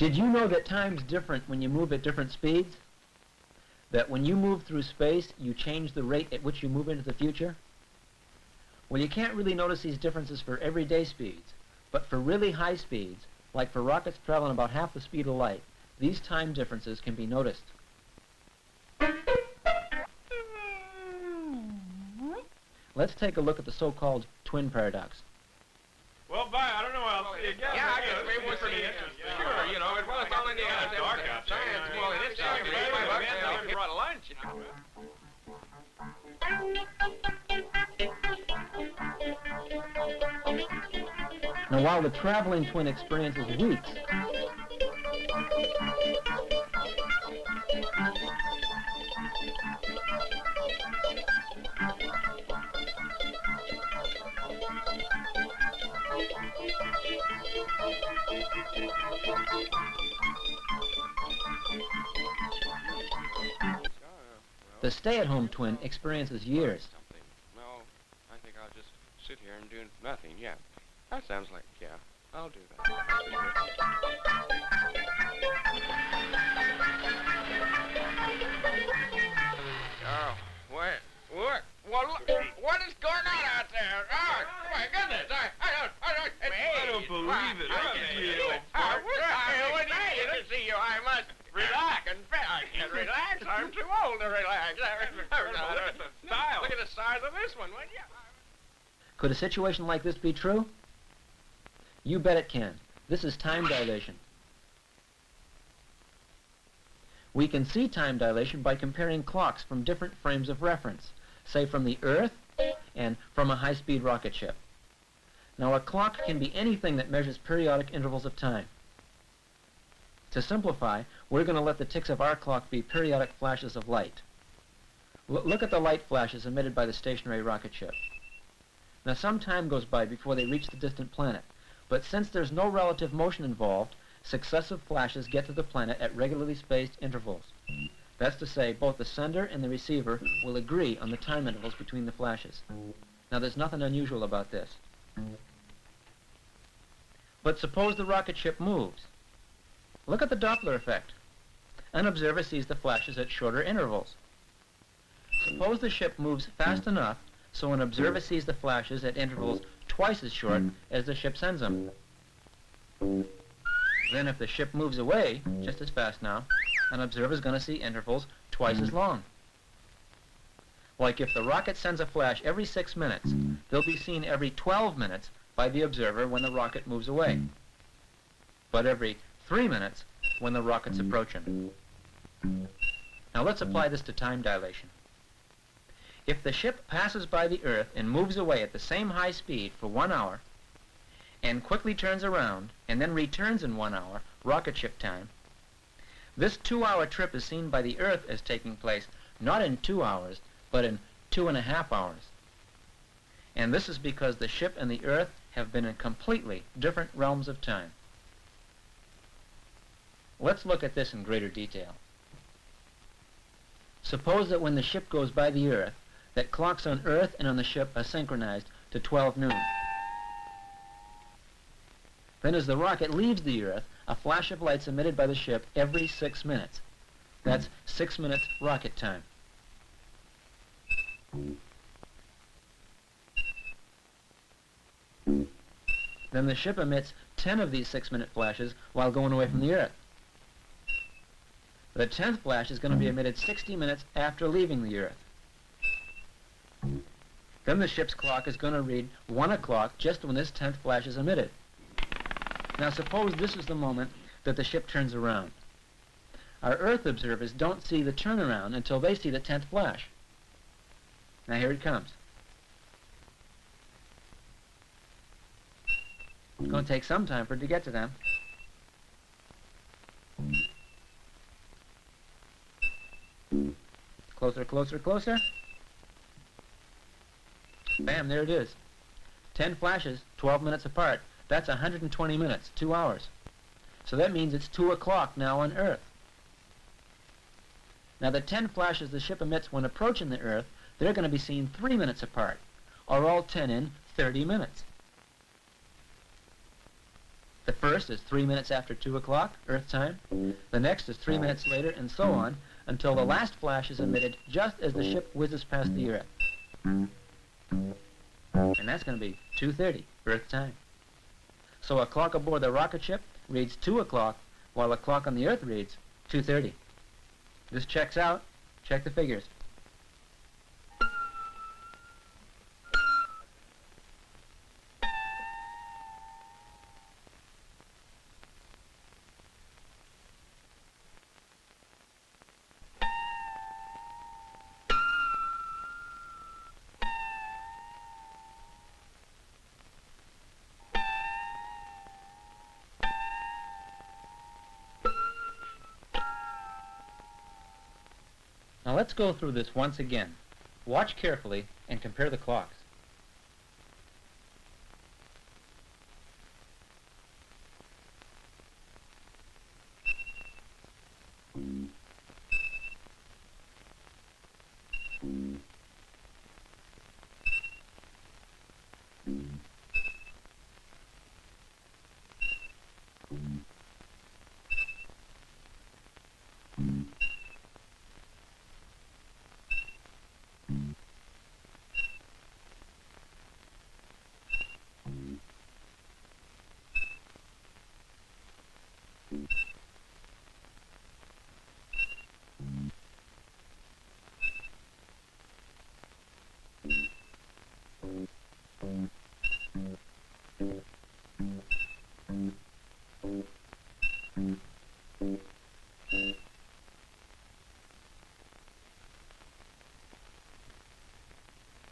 Did you know that time's different when you move at different speeds? That when you move through space, you change the rate at which you move into the future? Well, you can't really notice these differences for everyday speeds, but for really high speeds, like for rockets traveling about half the speed of light, these time differences can be noticed. Let's take a look at the so-called twin paradox. Well, bye. I don't know. I'll see you again. Yeah, I guess we will see you. Sure, you know, well, it's all in the dark outside. science. Well, it is dark. You brought lunch, you know. Now, while the traveling twin experiences weeks, the stay-at-home twin experiences years. No, I think I'll just sit here and do nothing. Yeah, that sounds like, yeah, I'll do that. Oh, what is going on out there? Oh, my goodness, I don't believe it. I didn't see you. I must relax. I can't relax. I'm too old to relax. Look at the style. Look at the size of this one. Could a situation like this be true? You bet it can. This is time dilation. We can see time dilation by comparing clocks from different frames of reference, say from the Earth and from a high-speed rocket ship. Now, a clock can be anything that measures periodic intervals of time. To simplify, we're going to let the ticks of our clock be periodic flashes of light. Look at the light flashes emitted by the stationary rocket ship. Now, some time goes by before they reach the distant planet, but since there's no relative motion involved, successive flashes get to the planet at regularly spaced intervals. That's to say, both the sender and the receiver will agree on the time intervals between the flashes. Now, there's nothing unusual about this. But suppose the rocket ship moves. Look at the Doppler effect. An observer sees the flashes at shorter intervals. Suppose the ship moves fast enough so an observer sees the flashes at intervals twice as short as the ship sends them. Then if the ship moves away just as fast now, an observer is going to see intervals twice as long. Like if the rocket sends a flash every 6 minutes, they'll be seen every 12 minutes by the observer when the rocket moves away, but every 3 minutes when the rocket's approaching. Now let's apply this to time dilation. If the ship passes by the Earth and moves away at the same high speed for 1 hour, and quickly turns around and then returns in 1 hour, rocket ship time, this 2-hour trip is seen by the Earth as taking place not in 2 hours, but in 2.5 hours. And this is because the ship and the Earth have been in completely different realms of time. Let's look at this in greater detail. Suppose that when the ship goes by the Earth, that clocks on Earth and on the ship are synchronized to 12 noon. Then as the rocket leaves the Earth, a flash of light's emitted by the ship every 6 minutes. That's 6 minutes rocket time. Then the ship emits 10 of these 6-minute flashes while going away from the Earth. The 10th flash is going to be emitted 60 minutes after leaving the Earth. Then the ship's clock is going to read 1 o'clock just when this 10th flash is emitted. Now suppose this is the moment that the ship turns around. Our Earth observers don't see the turnaround until they see the 10th flash. Now here it comes. It's going to take some time for it to get to them. Closer, closer, closer. Bam, there it is. 10 flashes, 12 minutes apart. That's 120 minutes, 2 hours. So that means it's 2 o'clock now on Earth. Now the 10 flashes the ship emits when approaching the Earth, they're going to be seen 3 minutes apart, or all 10 in 30 minutes. The first is 3 minutes after 2 o'clock, Earth time. The next is 3 minutes later, and so on, until the last flash is emitted just as the ship whizzes past the Earth. And that's going to be 2:30, Earth time. So a clock aboard the rocket ship reads 2 o'clock, while a clock on the Earth reads 2:30. This checks out. Check the figures. Now let's go through this once again. Watch carefully and compare the clocks.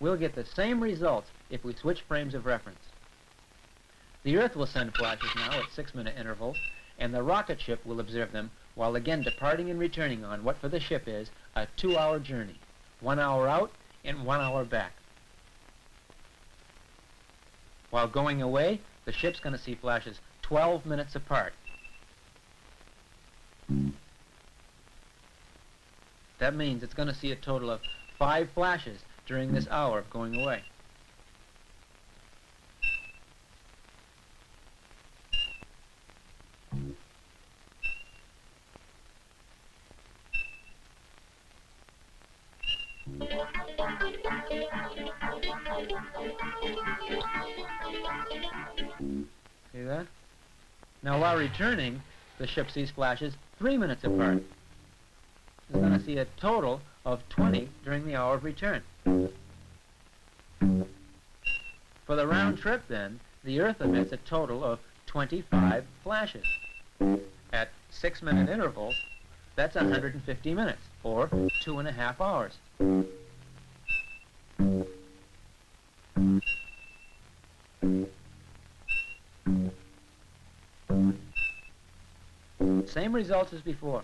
We'll get the same results if we switch frames of reference. The Earth will send flashes now at 6-minute intervals, and the rocket ship will observe them while again departing and returning on what for the ship is a 2-hour journey, 1 hour out and 1 hour back. While going away, the ship's going to see flashes 12 minutes apart. That means it's going to see a total of 5 flashes during this hour of going away. See that? Now while returning, the ship sees flashes 3 minutes apart. It's going to see a total of 20 during the hour of return. For the round trip, then, the Earth emits a total of 25 flashes. At 6-minute intervals, that's 150 minutes, or 2.5 hours. Same results as before.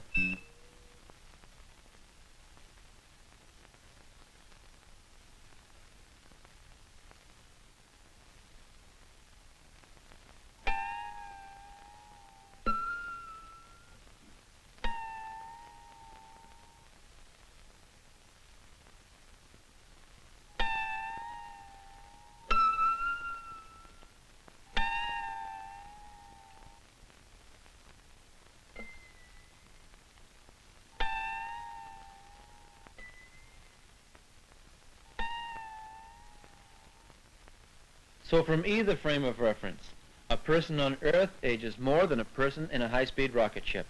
So from either frame of reference, a person on Earth ages more than a person in a high-speed rocket ship.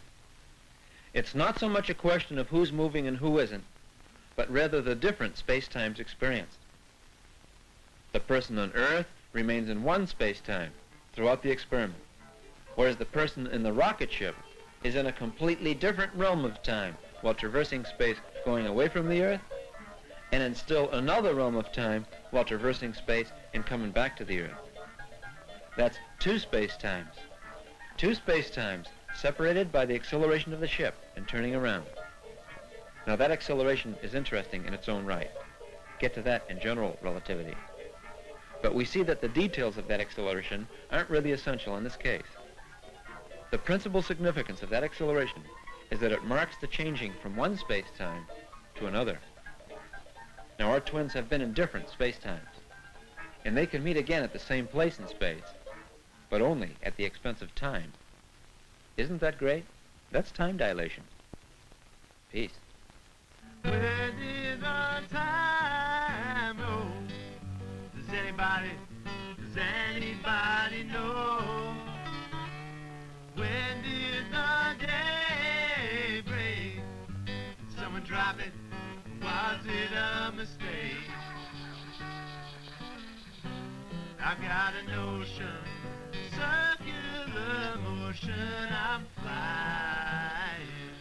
It's not so much a question of who's moving and who isn't, but rather the different space-times experienced. The person on Earth remains in one space-time throughout the experiment, whereas the person in the rocket ship is in a completely different realm of time while traversing space going away from the Earth, and in still another realm of time while traversing space and coming back to the Earth. That's 2 space-times. 2 space-times separated by the acceleration of the ship and turning around. Now that acceleration is interesting in its own right. Get to that in general relativity. But we see that the details of that acceleration aren't really essential in this case. The principal significance of that acceleration is that it marks the changing from one space-time to another. Now our twins have been in different space-times, and they can meet again at the same place in space, but only at the expense of time. Isn't that great? That's time dilation. Peace. Where did the time go? Does anybody know? When did the day break? Did someone drop it? Was it a mistake? I've got a notion, circular motion, I'm flying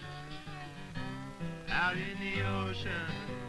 out in the ocean.